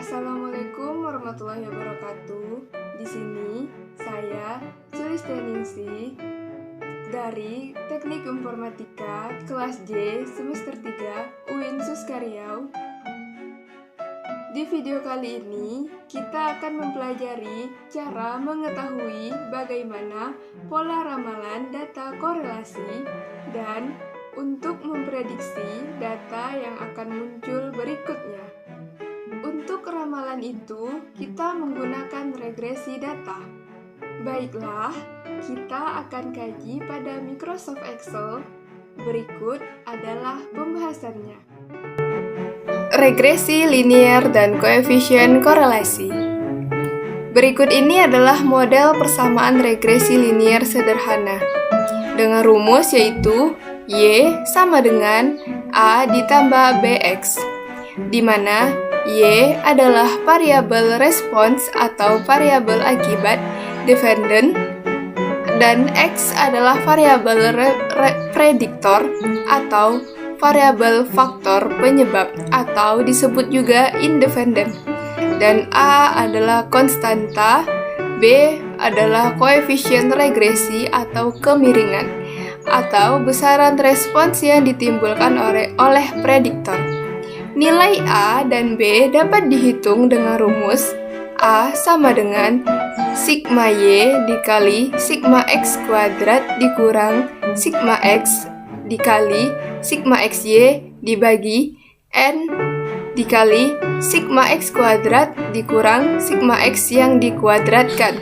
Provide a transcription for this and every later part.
Assalamualaikum warahmatullahi wabarakatuh. Di sini saya Sulistianingsih dari Teknik Informatika kelas J semester 3 UIN Suskaryau. Di video kali ini kita akan mempelajari cara mengetahui bagaimana pola ramalan data korelasi dan untuk memprediksi data yang akan muncul berikutnya. Untuk ramalan itu, kita menggunakan regresi data. Baiklah, kita akan kaji pada Microsoft Excel. Berikut adalah pembahasannya. Regresi linear dan koefisien korelasi. Berikut ini adalah model persamaan regresi linear sederhana dengan rumus yaitu Y sama dengan A ditambah BX, di mana Y adalah variabel respons atau variabel akibat dependent dan X adalah variabel prediktor atau variabel faktor penyebab atau disebut juga independent, dan A adalah konstanta, B adalah koefisien regresi atau kemiringan atau besaran respons yang ditimbulkan oleh prediktor. Nilai A dan B dapat dihitung dengan rumus A sama dengan sigma Y dikali sigma X kuadrat dikurang sigma X dikali sigma XY dibagi N dikali sigma X kuadrat dikurang sigma X yang dikuadratkan.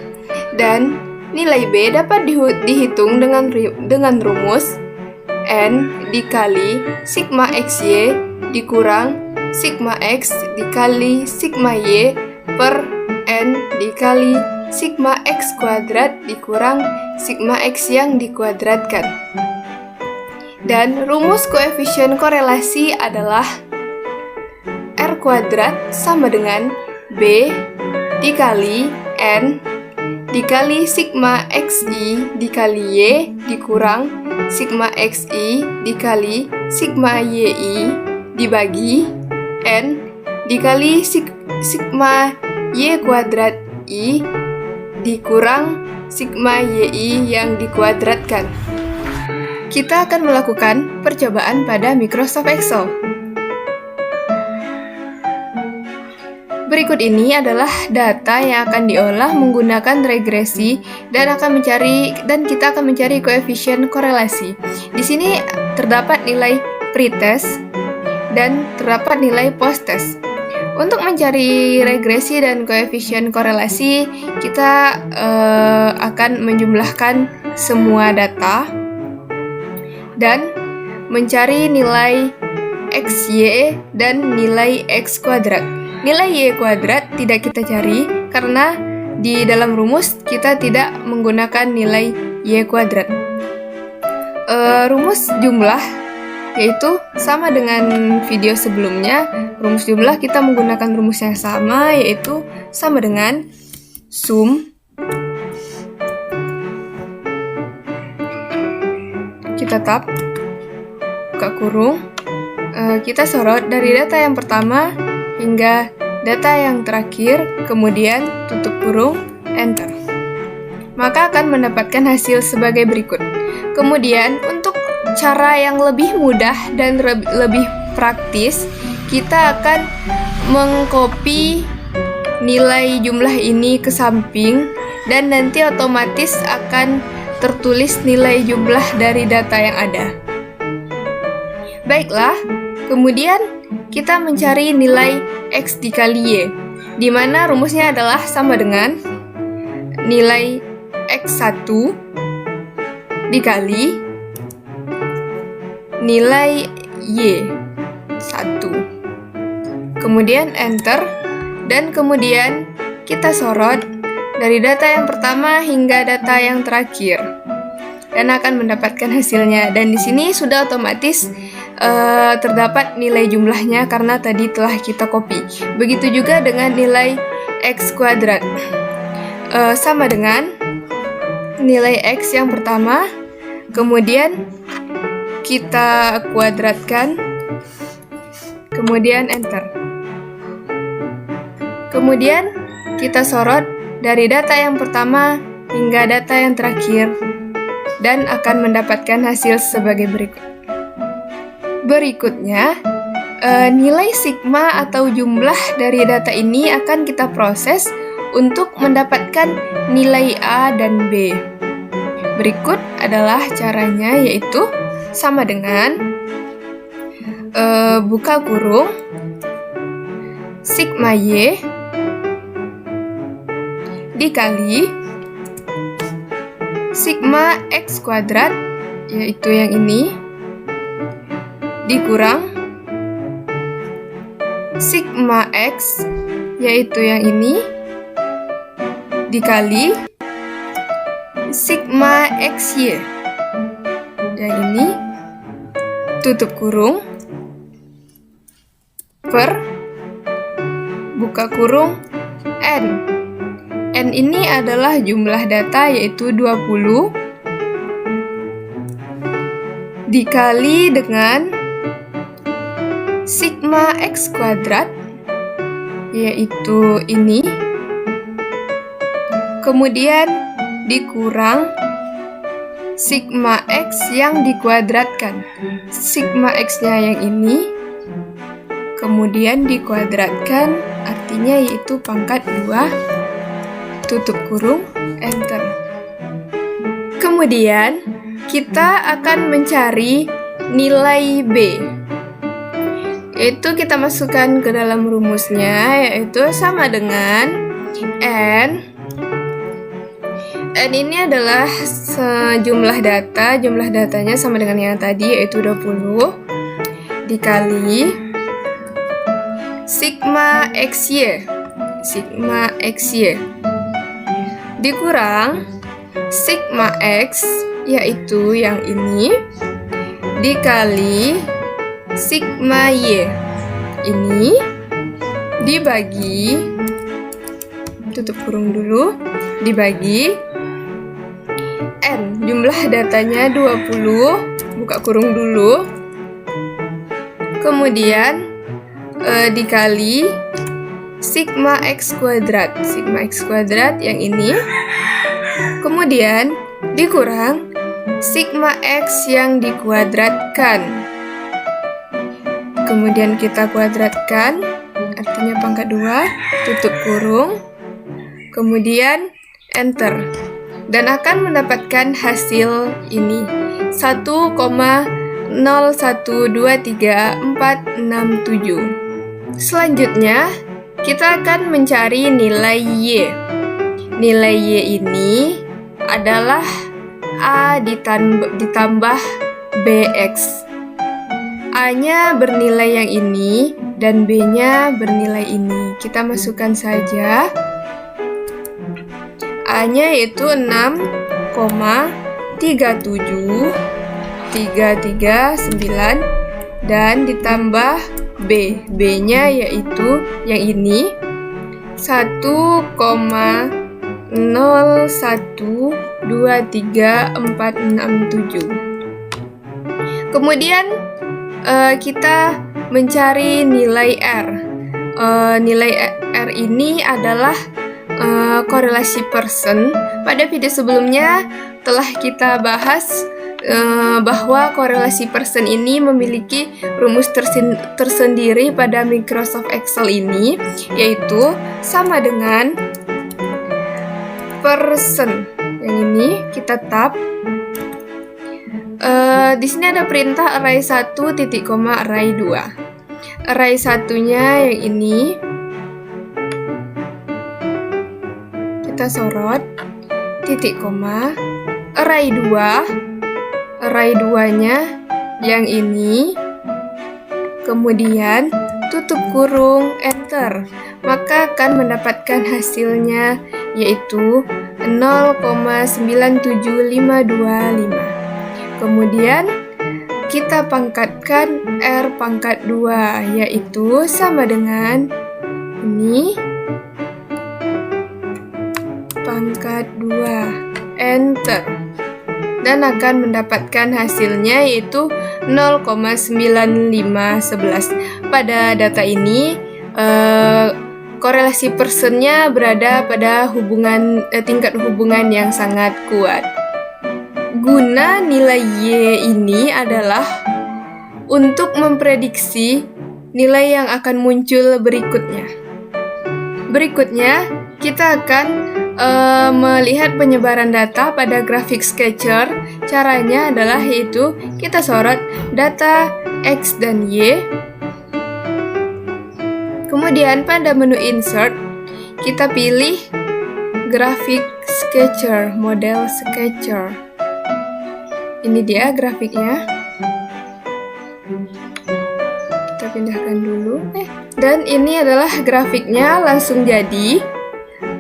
Dan nilai B dapat dihitung dengan rumus N dikali sigma XY dikurang sigma X dikali sigma Y per N dikali sigma X kuadrat dikurang sigma X yang dikuadratkan. Dan rumus koefisien korelasi adalah R kuadrat sama dengan B dikali N dikali sigma XI dikali Y dikurang sigma XI dikali sigma YI dibagi N dikali sigma Y kuadrat I dikurang sigma YI yang dikuadratkan. Kita akan melakukan percobaan pada Microsoft Excel. Berikut ini adalah data yang akan diolah menggunakan regresi dan kita akan mencari koefisien korelasi. Di sini terdapat nilai pretest dan terdapat nilai post-test. Untuk mencari regresi dan koefisien korelasi, kita akan menjumlahkan semua data dan mencari nilai XY dan nilai X kuadrat. Nilai Y kuadrat tidak kita cari karena di dalam rumus kita tidak menggunakan nilai Y kuadrat. Rumus jumlah yaitu sama dengan video sebelumnya. Rumus jumlah kita menggunakan rumus yang sama, yaitu sama dengan sum kita tab buka kurung, kita sorot dari data yang pertama hingga data yang terakhir, kemudian tutup kurung, enter. Maka akan mendapatkan hasil sebagai berikut. Kemudian untuk cara yang lebih mudah dan lebih praktis, kita akan mengcopy nilai jumlah ini ke samping dan nanti otomatis akan tertulis nilai jumlah dari data yang ada. Baiklah, kemudian kita mencari nilai X dikali Y, di mana rumusnya adalah sama dengan nilai X1 dikali nilai Y1. Kemudian enter, dan kemudian kita sorot dari data yang pertama hingga data yang terakhir dan akan mendapatkan hasilnya. Dan di sini sudah otomatis terdapat nilai jumlahnya karena tadi telah kita copy. Begitu juga dengan nilai X kuadrat, sama dengan nilai X yang pertama, kemudian kita kuadratkan, kemudian enter. Kemudian kita sorot dari data yang pertama hingga data yang terakhir dan akan mendapatkan hasil sebagai berikut. Berikutnya, nilai sigma atau jumlah dari data ini akan kita proses untuk mendapatkan nilai A dan B. Berikut adalah caranya, yaitu sama dengan buka kurung sigma Y dikali sigma X kuadrat, yaitu yang ini, dikurang sigma X, yaitu yang ini, dikali sigma XY, yang ini, tutup kurung, per buka kurung N. N ini adalah jumlah data, yaitu 20, dikali dengan sigma X kuadrat, yaitu ini, kemudian dikurang sigma X yang dikuadratkan. Sigma X-nya yang ini, kemudian dikuadratkan, artinya yaitu pangkat 2, tutup kurung, enter. Kemudian kita akan mencari nilai B, yaitu kita masukkan ke dalam rumusnya, yaitu sama dengan N. N ini adalah sejumlah data, jumlah datanya sama dengan yang tadi, yaitu 20, dikali sigma XY, dikurang sigma X, yaitu yang ini, dikali sigma Y, ini, dibagi, tutup kurung dulu, dibagi N, jumlah datanya 20, buka kurung dulu, kemudian dikali sigma X kuadrat, yang ini, kemudian dikurang sigma X yang dikuadratkan, kemudian kita kuadratkan, artinya pangkat 2, tutup kurung, kemudian enter, dan akan mendapatkan hasil ini, 1,0123467. Selanjutnya, kita akan mencari nilai Y. Nilai Y ini adalah A ditambah BX. A-nya bernilai yang ini dan B-nya bernilai ini. Kita masukkan saja. A-nya yaitu 6,37339 dan ditambah B-nya yaitu yang ini, 1,0123467. Kemudian kita mencari nilai R. Nilai R ini adalah korelasi Pearson. Pada video sebelumnya telah kita bahas bahwa korelasi Pearson ini memiliki rumus tersendiri pada Microsoft Excel ini, yaitu sama dengan Pearson. Yang ini kita tab. Di sini ada perintah array 1, titik koma, array 2. Array 1-nya yang ini. Kita sorot, titik koma, array 2. Array 2-nya yang ini, kemudian tutup kurung, enter, maka akan mendapatkan hasilnya yaitu 0,97525. Kemudian kita pangkatkan R pangkat 2, yaitu sama dengan ini, pangkat 2, enter, dan akan mendapatkan hasilnya yaitu 0,9511. Pada data ini korelasi personnya berada pada tingkat hubungan yang sangat kuat. Guna nilai Y ini adalah untuk memprediksi nilai yang akan muncul berikutnya. Berikutnya, kita akan melihat penyebaran data pada grafik sketcher. Caranya adalah yaitu kita sorot data X dan Y. Kemudian pada menu insert, kita pilih grafik sketcher, model sketcher. Ini dia grafiknya. Kita pindahkan dulu. Dan ini adalah grafiknya langsung jadi.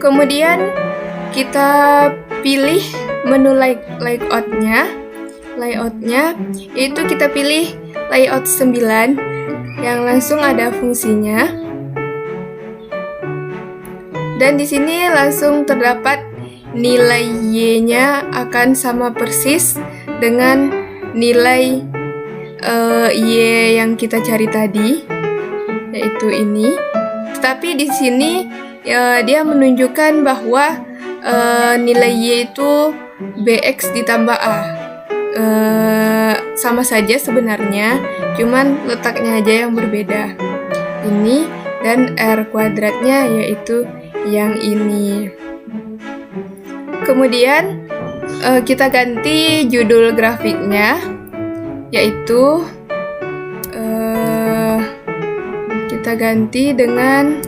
Kemudian kita pilih menu layoutnya. Layoutnya yaitu kita pilih layout 9 yang langsung ada fungsinya. Dan di sini langsung terdapat nilai Y-nya akan sama persis dengan nilai Y yang kita cari tadi, yaitu ini. Tetapi di sini dia menunjukkan bahwa nilai Y itu BX ditambah A. Sama saja sebenarnya, cuman letaknya aja yang berbeda. Ini dan R kuadratnya yaitu yang ini. Kemudian kita ganti judul grafiknya, yaitu kita ganti dengan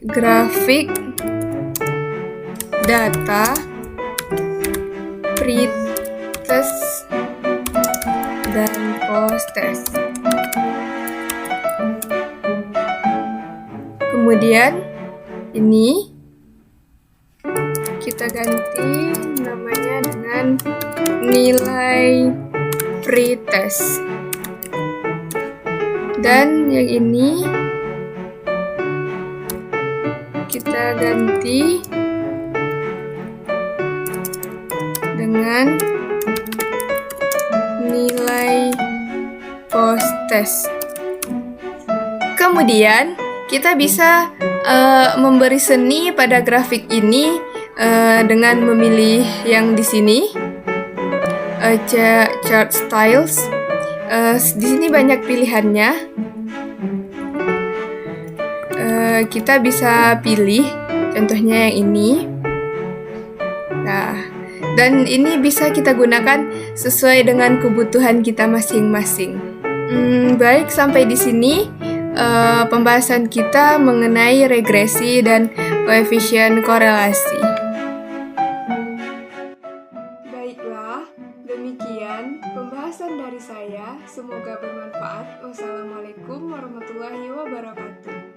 grafik data pretest dan post-test. Kemudian ini kita ganti namanya dengan nilai pretest. Dan yang ini kita ganti dengan nilai post-test. Kemudian kita bisa memberi seni pada grafik ini dengan memilih yang di sini, chart styles. Di sini banyak pilihannya. Kita bisa pilih, contohnya yang ini. Nah, dan ini bisa kita gunakan sesuai dengan kebutuhan kita masing-masing. Baik, sampai di sini pembahasan kita mengenai regresi dan koefisien korelasi. Baiklah, demikian pembahasan dari saya. Semoga bermanfaat. Wassalamualaikum warahmatullahi wabarakatuh.